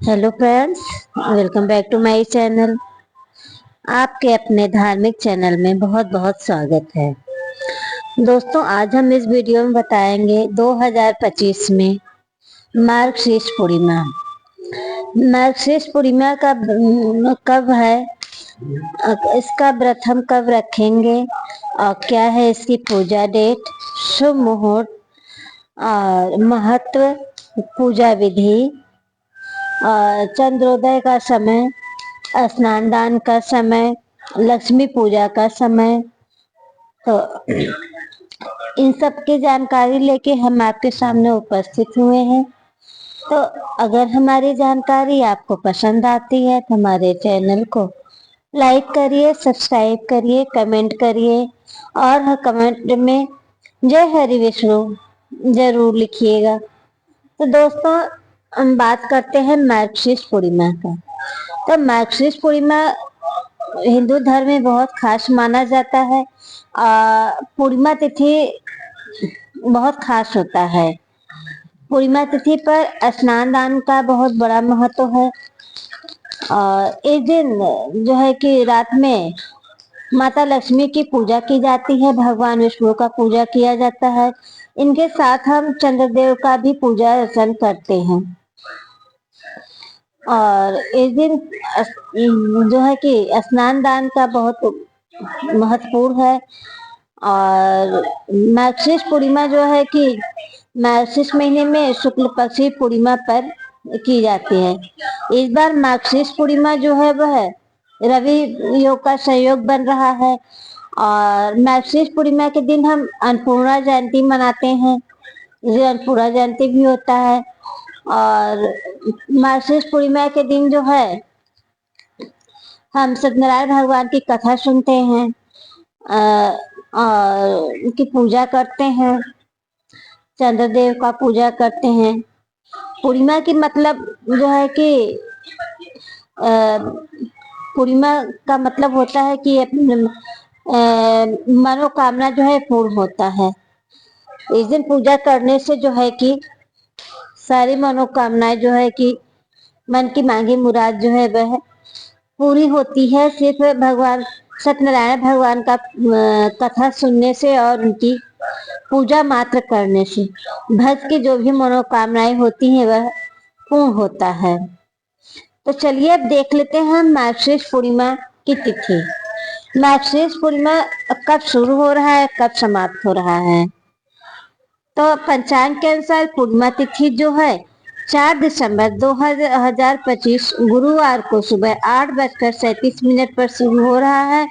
Hello friends, welcome back to my channel. आपके अपने धार्मिक चैनल में बहुत बहुत स्वागत है। दोस्तों, आज हम इस वीडियो में बताएंगे 2025 में मार्गशीर्ष पूर्णिमा। मार्गशीर्ष पूर्णिमा का कब है, इसका व्रत हम कब रखेंगे और क्या है इसकी पूजा डेट, शुभ मुहूर्त और महत्व, पूजा विधि और चंद्रोदय का समय, स्नान दान का समय, लक्ष्मी पूजा का समय। तो इन सब की जानकारी लेके हम आपके सामने उपस्थित हुए हैं। तो अगर हमारी जानकारी आपको पसंद आती है तो हमारे चैनल को लाइक करिए, सब्सक्राइब करिए, कमेंट करिए और कमेंट में जय हरि विष्णु जरूर लिखिएगा। तो दोस्तों, हम बात करते हैं मार्गशीर्ष पूर्णिमा का। तो मार्गशीर्ष पूर्णिमा हिंदू धर्म में बहुत खास माना जाता है। पूर्णिमा तिथि बहुत खास होता है। पूर्णिमा तिथि पर स्नान दान का बहुत बड़ा महत्व है। और इस दिन जो है कि रात में माता लक्ष्मी की पूजा की जाती है, भगवान विष्णु का पूजा किया जाता है। इनके साथ हम चंद्रदेव का भी पूजा अर्चन करते हैं। और इस दिन जो है कि स्नान दान का बहुत महत्वपूर्ण है। और मार्गशीर्ष पूर्णिमा जो है कि मार्गशीर्ष महीने में शुक्ल पक्ष की पूर्णिमा पर की जाती है। इस बार मार्गशीर्ष पूर्णिमा जो है वह रवि योग का संयोग बन रहा है। और मार्गशीर्ष पूर्णिमा के दिन हम अन्नपूर्णा जयंती मनाते हैं, जो अन्नपूर्णा जयंती भी होता है। और मार्गशीर्ष पूर्णिमा के दिन जो है हम सत्यनारायण भगवान की कथा सुनते हैं और उनकी पूजा करते हैं, चंद्रदेव का पूजा करते हैं। पूर्णिमा की मतलब जो है कि पूर्णिमा का मतलब होता है कि मनोकामना जो है पूर्ण होता है। इस दिन पूजा करने से जो है कि सारी मनोकामनाएं जो है कि मन की मांगी मुराद जो है वह पूरी होती है। सिर्फ भगवान सत्यनारायण भगवान का कथा सुनने से और उनकी पूजा मात्र करने से भक्त की जो भी मनोकामनाएं होती हैं वह पूर्ण होता है। तो चलिए अब देख लेते हैं मार्गशीर्ष पूर्णिमा की तिथि। मार्गशीर्ष पूर्णिमा कब शुरू हो रहा है, कब समाप्त हो रहा है। तो पंचांग के अनुसार पूर्णिमा तिथि जो है 4 दिसंबर 2025 गुरुवार को सुबह 8:37 पर शुरू हो रहा है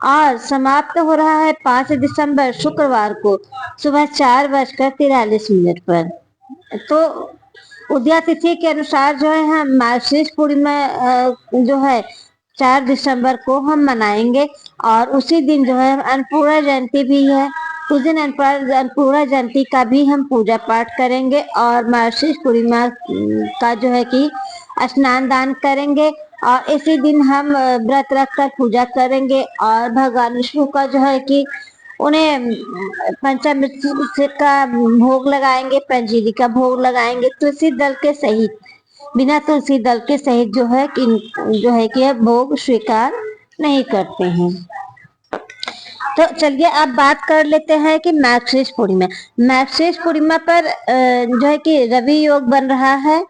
और समाप्त हो रहा है 5 दिसंबर शुक्रवार को सुबह 4:43 पर। तो उदया तिथि के अनुसार जो है हम मार्गशीर्ष पूर्णिमा जो है 4 दिसंबर को हम मनाएंगे। और उसी दिन जो है अन्नपूर्णा जयंती भी है। उस दिन अन्नपूर्णा जयंती का भी हम पूजा पाठ करेंगे और मार्गशीर्ष पूर्णिमा का जो है कि स्नान दान करेंगे। और इसी दिन हम व्रत रख कर पूजा करेंगे और भगवान विष्णु का जो है कि उन्हें पंचामृत का भोग लगाएंगे, पंजीरी का भोग लगाएंगे, तुलसी दल के सहित, बिना तुलसी दल के सहित जो है कि भोग स्वीकार नहीं करते हैं। तो चलिए अब बात कर लेते हैं कि मार्गशीर्ष पूर्णिमा पर जो है कि रवि योग बन रहा है।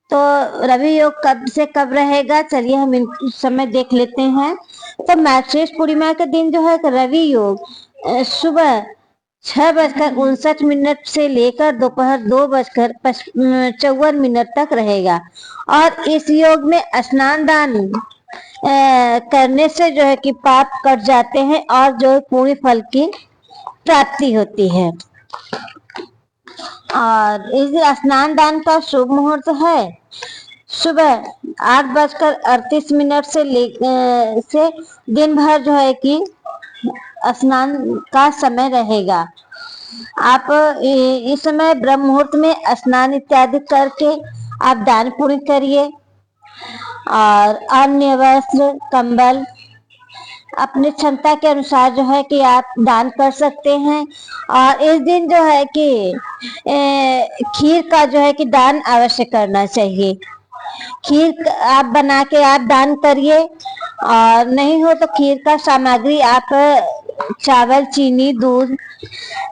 तो रवि योग कब से कब रहेगा, चलिए हम इन समय देख लेते हैं। तो मार्गशीर्ष पूर्णिमा के दिन जो है रवि योग सुबह 6:59 से लेकर दोपहर 2:54 तक रहेगा। और इस योग में स्नान दान करने से जो है कि पाप कट जाते हैं और जो पूर्ण फल की प्राप्ति होती है। और इस स्नान दान का शुभ मुहूर्त है सुबह 8:38 से दिन भर जो है कि स्नान का समय रहेगा। आप इस समय ब्रह्म मुहूर्त में स्नान इत्यादि करके आप दान पुण्य करिए और अन्य वस्त्र कंबल अपनी क्षमता के अनुसार जो है कि आप दान कर सकते हैं। और इस दिन जो है कि खीर का जो है कि दान अवश्य करना चाहिए। खीर आप बना के आप दान करिए, और नहीं हो तो खीर का सामग्री आप चावल, चीनी, दूध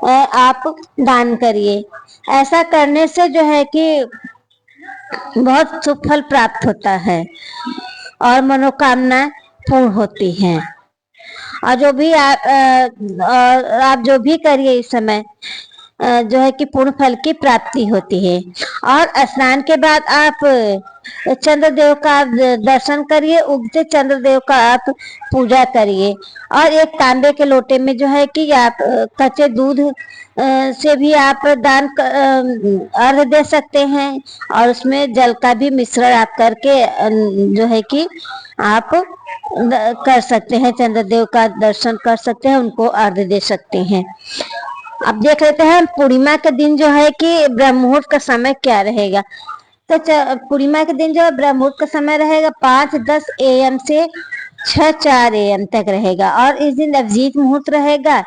आप दान करिए। ऐसा करने से जो है कि बहुत शुभ फल प्राप्त होता है और मनोकामना पूर्ण होती हैं। और जो भी आप जो भी करिए इस समय जो है कि पूर्ण फल की प्राप्ति होती है। और स्नान के बाद आप चंद्रदेव का दर्शन करिए, उगते चंद्रदेव का आप पूजा करिए। और एक तांबे के लोटे में जो है कि आप कच्चे दूध से भी आप दान अर्घ दे सकते हैं, और उसमें जल का भी मिश्रण आप करके जो है कि आप कर सकते हैं, चंद्रदेव का दर्शन कर सकते हैं, उनको अर्घ दे सकते हैं। अब देख लेते हैं पूर्णिमा के दिन जो है कि ब्रह्म मुहूर्त का समय क्या रहेगा। तो पूर्णिमा के दिन जो है ब्रह्म मुहूर्त का समय रहेगा 5:10 AM से 6:04 AM तक रहेगा। और इस दिन अभिजीत मुहूर्त रहेगा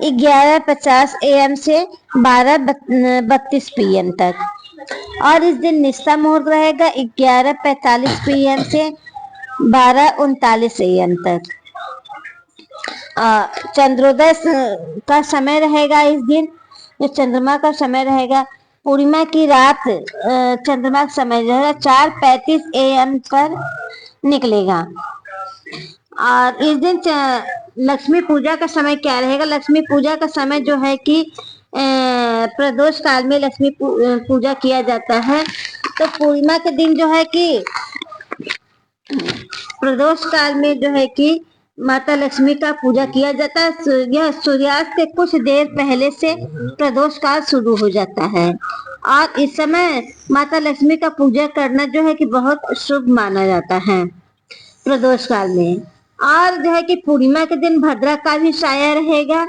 11:50 AM से 12:32 PM तक। और इस दिन निष्ठा मुहूर्त रहेगा 11:45 PM से 12:39 AM तक। चंद्रोदय का समय रहेगा इस दिन, जो चंद्रमा का समय रहेगा पूर्णिमा की रात, चंद्रमा का समय रहेगा 4:35 AM पर निकलेगा। और इस दिन लक्ष्मी पूजा का समय क्या रहेगा। लक्ष्मी पूजा का समय जो है कि प्रदोष काल में लक्ष्मी पूजा किया जाता है। तो पूर्णिमा के दिन जो है कि प्रदोष काल में जो है कि माता लक्ष्मी का पूजा किया जाता है। यह सूर्यास्त के कुछ देर पहले से प्रदोष काल शुरू हो जाता है, और इस समय माता लक्ष्मी का पूजा करना जो है कि बहुत शुभ माना जाता है प्रदोष काल में। और जो है कि पूर्णिमा के दिन भद्रा का भी साया रहेगा।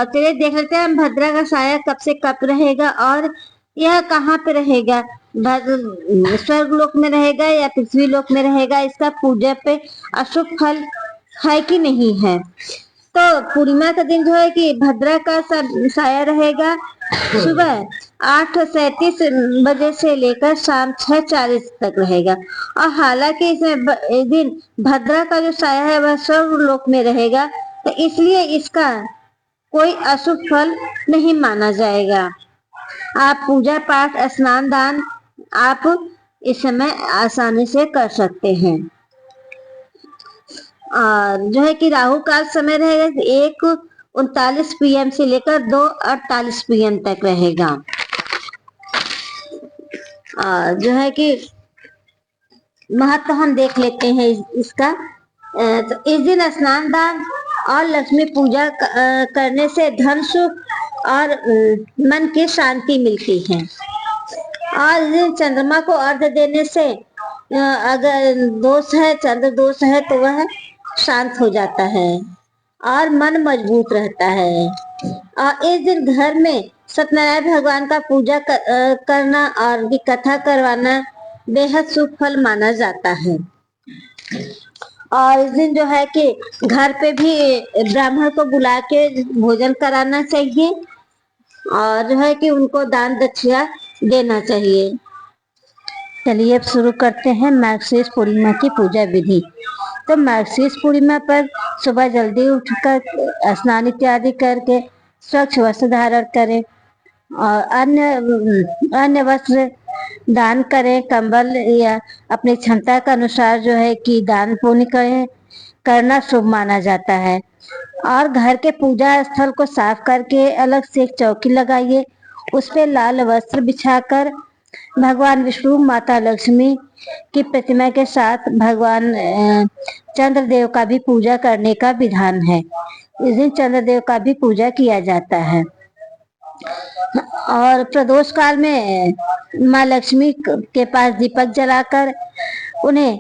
चलिए देख लेते हैं भद्रा का साया कब से कब रहेगा और यह कहाँ पे रहेगा। स्वर्ग लोक में रहेगा या पृथ्वी लोक में रहेगा, इसका पूजा पे अशुभ फल है कि नहीं है। तो पूर्णिमा का दिन जो है कि भद्रा का साया रहेगा सुबह 8:37 बजे से लेकर शाम 6:40 तक रहेगा। और हालांकि इस दिन भद्रा का जो साया है वह स्वर्ग लोक में रहेगा, तो इसलिए इसका कोई अशुभ फल नहीं माना जाएगा। आप पूजा पाठ, स्नान दान आप इस समय आसानी से कर सकते हैं। जो है कि राहु काल समय रहेगा 1:39 PM से लेकर 2:48 PM तक रहेगा। जो है कि महत्व हम देख लेते हैं इसका। तो इस दिन स्नान दान और लक्ष्मी पूजा करने से धन सुख और मन की शांति मिलती है। और इस दिन चंद्रमा को अर्घ देने से अगर दोष है, चंद्र दोष है, तो वह शांत हो जाता है और मन मजबूत रहता है। और इस दिन घर में सत्यनारायण भगवान का पूजा करना और उनकी कथा करवाना बेहद शुभ फल माना जाता है। और इस दिन जो है कि घर पे भी ब्राह्मण को बुला के भोजन कराना चाहिए, और जो है कि उनको दान दक्षिणा देना चाहिए। चलिए अब शुरू करते हैं मार्गशीर्ष पूर्णिमा की पूजा विधि। तो मार्गशीर्ष पूर्णिमा पर सुबह जल्दी उठकर स्नान इत्यादि करके स्वच्छ वस्त्र धारण करें और अन्य वस्त्र दान करें। कंबल या अपनी क्षमता के अनुसार जो है कि दान पुण्य करना शुभ माना जाता है। और घर के पूजा स्थल को साफ करके अलग से एक चौकी लगाइए, उस पे लाल वस्त्र बिछाकर भगवान विष्णु, माता लक्ष्मी की प्रतिमा के साथ भगवान चंद्रदेव का भी पूजा करने का विधान है। इस दिन चंद्रदेव का भी पूजा किया जाता है। और प्रदोष काल में माँ लक्ष्मी के पास दीपक जलाकर उन्हें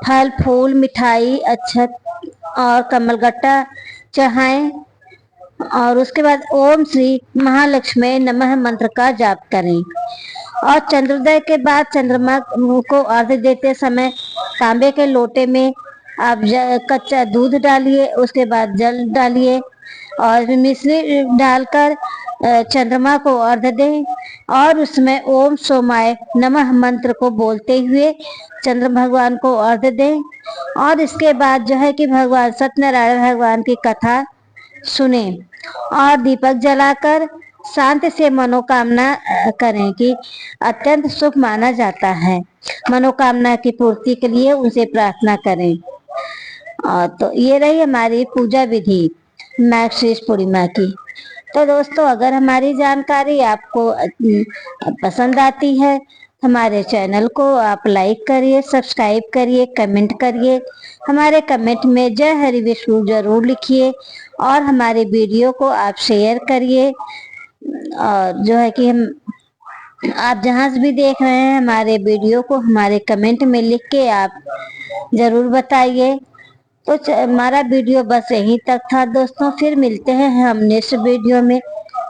फल फूल, मिठाई, अक्षत और कमलगट्टा चढ़ाएं, और उसके बाद ओम श्री महालक्ष्मी नमः मंत्र का जाप करें। और चंद्रोदय के बाद चंद्रमा को अर्घ्य देते समय तांबे के लोटे में आप कच्चा दूध डालिए, उसके बाद जल डालिए और मिश्री डालकर चंद्रमा को अर्घ्य दें और उसमें ओम सोमाय नमः मंत्र को बोलते हुए चंद्र भगवान को अर्घ्य दें। और इसके बाद जो है कि भगवान सत्यनारायण भगवान की कथा सुने और दीपक जलाकर शांति से मनोकामना करें कि अत्यंत शुभ माना जाता है। मनोकामना की पूर्ति के लिए उनसे प्रार्थना करें। तो ये रही हमारी पूजा विधि मार्गशीर्ष पूर्णिमा की। तो दोस्तों, अगर हमारी जानकारी आपको पसंद आती है, हमारे चैनल को आप लाइक करिए, सब्सक्राइब करिए, कमेंट करिए। हमारे कमेंट में जय हरि विष्णु जरूर लिखिए और हमारे वीडियो को आप शेयर करिए। और जो है कि आप जहाँ से भी देख रहे हैं हमारे वीडियो को हमारे कमेंट में लिख के आप जरूर बताइए। तो हमारा वीडियो बस यहीं तक था दोस्तों, फिर मिलते हैं हम नेक्स्ट वीडियो में।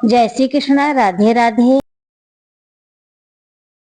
जय श्री कृष्णा, राधे राधे।